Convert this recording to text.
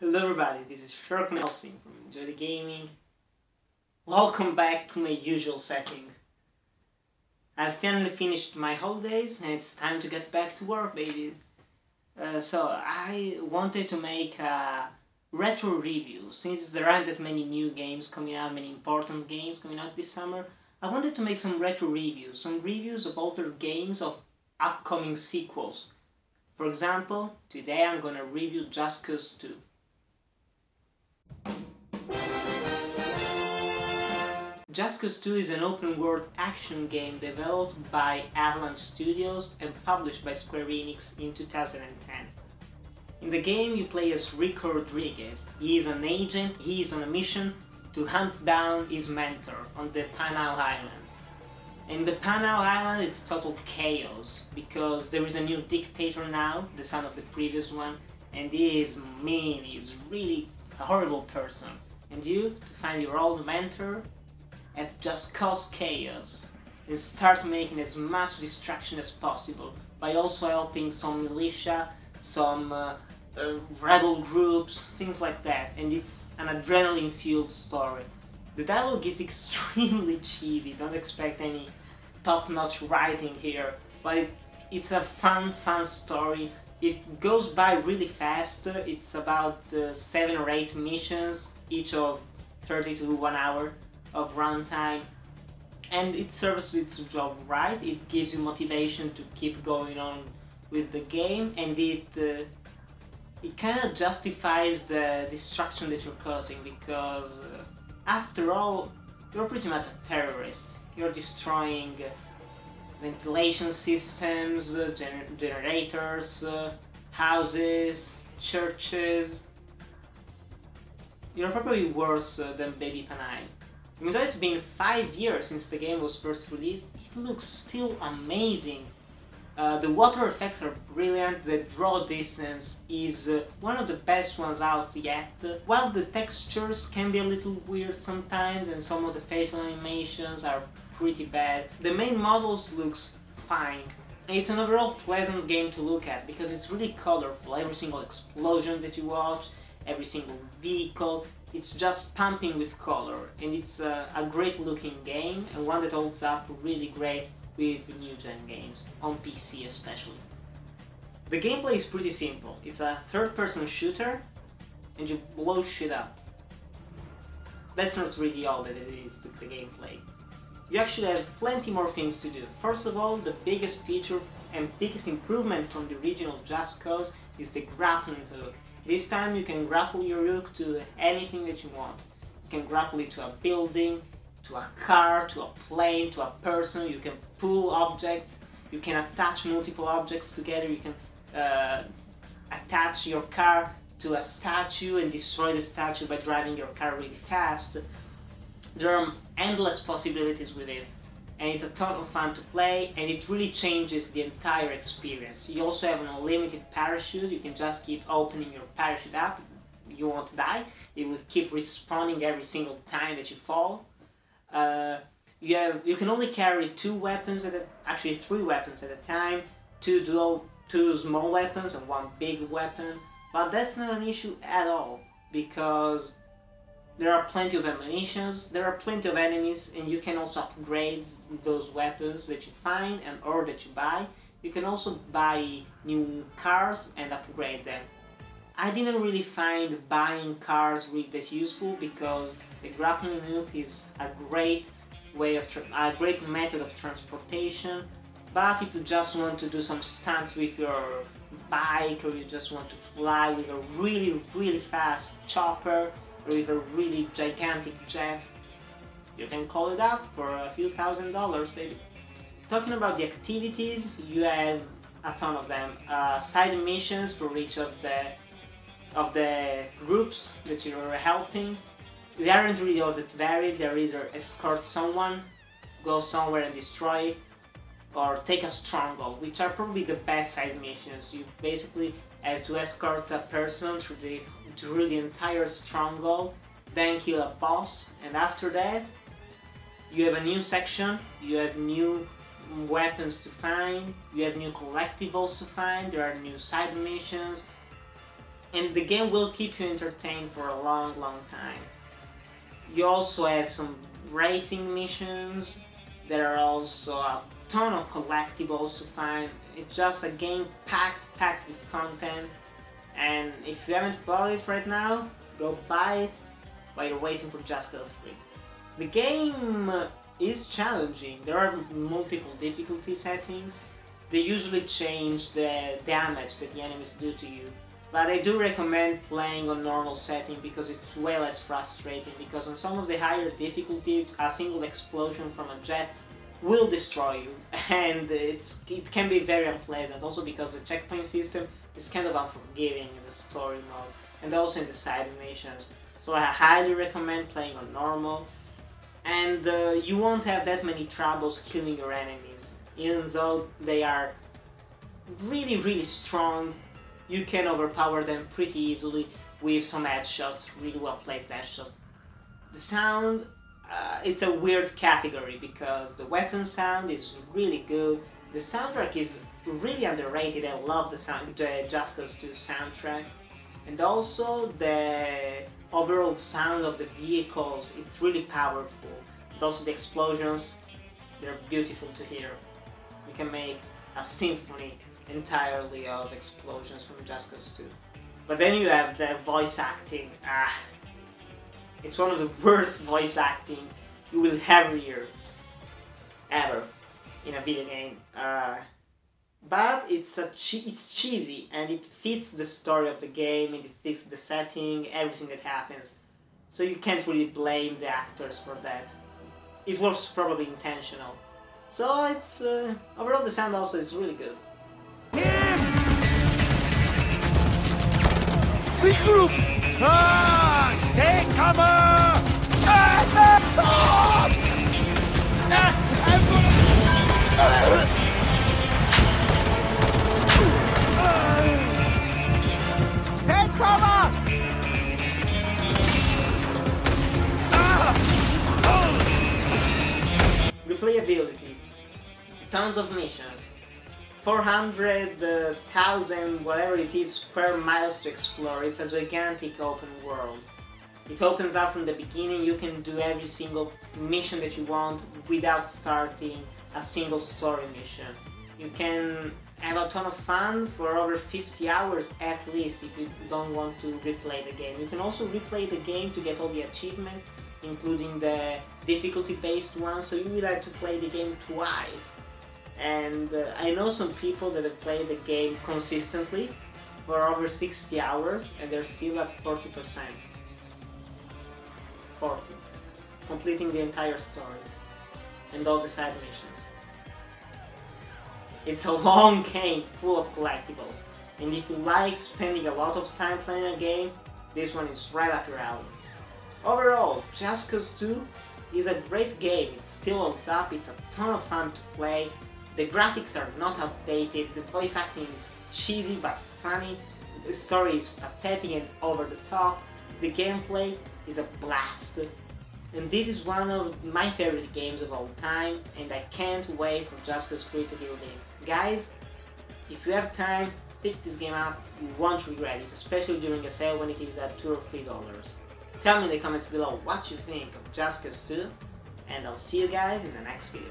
Hello everybody, this is Shirk Nelson from Enjoy the Gaming. Welcome back to my usual setting. I've finally finished my holidays and it's time to get back to work, baby. So I wanted to make a retro review. Since there aren't that many new games coming out, many important games coming out this summer, I wanted to make some retro reviews, some reviews of older games of upcoming sequels. For example, today I'm gonna review Just Cause 2. Just Cause 2 is an open-world action game developed by Avalanche Studios and published by Square Enix in 2010. In the game you play as Rico Rodriguez. He is an agent, he is on a mission to hunt down his mentor on the Panau Island. In the Panau Island it's total chaos, because there is a new dictator now, the son of the previous one, and he is mean, he is really a horrible person. And you, to find your old mentor, and just cause chaos and start making as much destruction as possible by also helping some militia, some rebel groups, things like that. And it's an adrenaline-fueled story. The dialogue is extremely cheesy, don't expect any top-notch writing here, but it's a fun story. It goes by really fast. It's about 7 or 8 missions, each of 30 to 1 hour of runtime, and it serves its job right. It gives you motivation to keep going on with the game, and it kind of justifies the destruction that you're causing, because after all, you're pretty much a terrorist. You're destroying ventilation systems, generators, houses, churches. You're probably worse than Baby Panay. Even though it's been 5 years since the game was first released, it looks still amazing. The water effects are brilliant, the draw distance is one of the best ones out yet, while the textures can be a little weird sometimes and some of the facial animations are pretty bad. The main models looks fine. It's an overall pleasant game to look at because it's really colorful. Every single explosion that you watch, every single vehicle, it's just pumping with color, and it's a great looking game and one that holds up really great with new gen games, on PC especially. The gameplay is pretty simple. It's a third-person shooter and you blow shit up. That's not really all that it is to the gameplay. You actually have plenty more things to do. First of all, the biggest feature and biggest improvement from the original Just Cause is the grappling hook. This time you can grapple your hook to anything that you want. You can grapple it to a building, to a car, to a plane, to a person. You can pull objects, you can attach multiple objects together, you can attach your car to a statue and destroy the statue by driving your car really fast. There are endless possibilities with it, and it's a ton of fun to play, and it really changes the entire experience. You also have an unlimited parachute. You can just keep opening your parachute up. You won't die. It will keep respawning every single time that you fall. You can only carry 2 weapons actually 3 weapons at a time, 2 small weapons and 1 big weapon, but that's not an issue at all, because there are plenty of ammunitions, there are plenty of enemies, and you can also upgrade those weapons that you find or that you buy. You can also buy new cars and upgrade them. I didn't really find buying cars really that useful, because the grappling hook is a great method of transportation. But if you just want to do some stunts with your bike, or you just want to fly with a really fast chopper, or with a really gigantic jet, you can call it up for a few $1,000s, baby. Talking about the activities, you have a ton of them. Side missions for each of the groups that you're helping. They aren't really all that varied. They're either escort someone, go somewhere and destroy it, or take a stronghold, which are probably the best side missions. You basically have to escort a person through the entire stronghold, then kill a boss, and after that you have a new section, you have new weapons to find, you have new collectibles to find, there are new side missions. and the game will keep you entertained for a long time. You also have some racing missions. There are also a ton of collectibles to find. It's just a game packed with content, and if you haven't bought it right now, go buy it while you're waiting for Just Cause 3. The game is challenging. There are multiple difficulty settings. They usually change the damage that the enemies do to you, but I do recommend playing on normal setting because it's way less frustrating, because on some of the higher difficulties a single explosion from a jet will destroy you, and it can be very unpleasant, also because the checkpoint system is kind of unforgiving in the story mode and also in the side missions. So I highly recommend playing on normal, and you won't have that many troubles killing your enemies. Even though they are really strong, you can overpower them pretty easily with some headshots, really well placed headshots. The sound, it's a weird category because the weapon sound is really good. The soundtrack is really underrated. I love the Just Cause 2 soundtrack, and also the overall sound of the vehicles. It's really powerful. And also the explosions, they're beautiful to hear. You can make a symphony entirely of explosions from Just Cause 2. But then you have the voice acting. It's one of the worst voice acting you will ever hear, ever, in a video game. But it's cheesy, and it fits the story of the game, and it fits the setting, everything that happens. So you can't really blame the actors for that. It was probably intentional. So it's overall the sound also is really good. Regroup! Take cover! Take cover! Replayability. Tons of missions. 400,000 whatever it is square miles to explore. It's a gigantic open world. It opens up from the beginning. You can do every single mission that you want without starting a single story mission. You can have a ton of fun for over 50 hours at least if you don't want to replay the game. You can also replay the game to get all the achievements, including the difficulty based ones, so you will have to play the game twice. And I know some people that have played the game consistently for over 60 hours and they're still at 40%. 40. Completing the entire story and all the side missions. It's a long game full of collectibles, and if you like spending a lot of time playing a game, this one is right up your alley. Overall, Just Cause 2 is a great game. It still holds up, it's a ton of fun to play. The graphics are not outdated, the voice acting is cheesy but funny, the story is pathetic and over the top, the gameplay is a blast. And this is one of my favorite games of all time, and I can't wait for Just Cause 3 to be released. Guys, if you have time, pick this game up, you won't regret it, especially during a sale when it is at $2 or $3. Tell me in the comments below what you think of Just Cause 2, and I'll see you guys in the next video.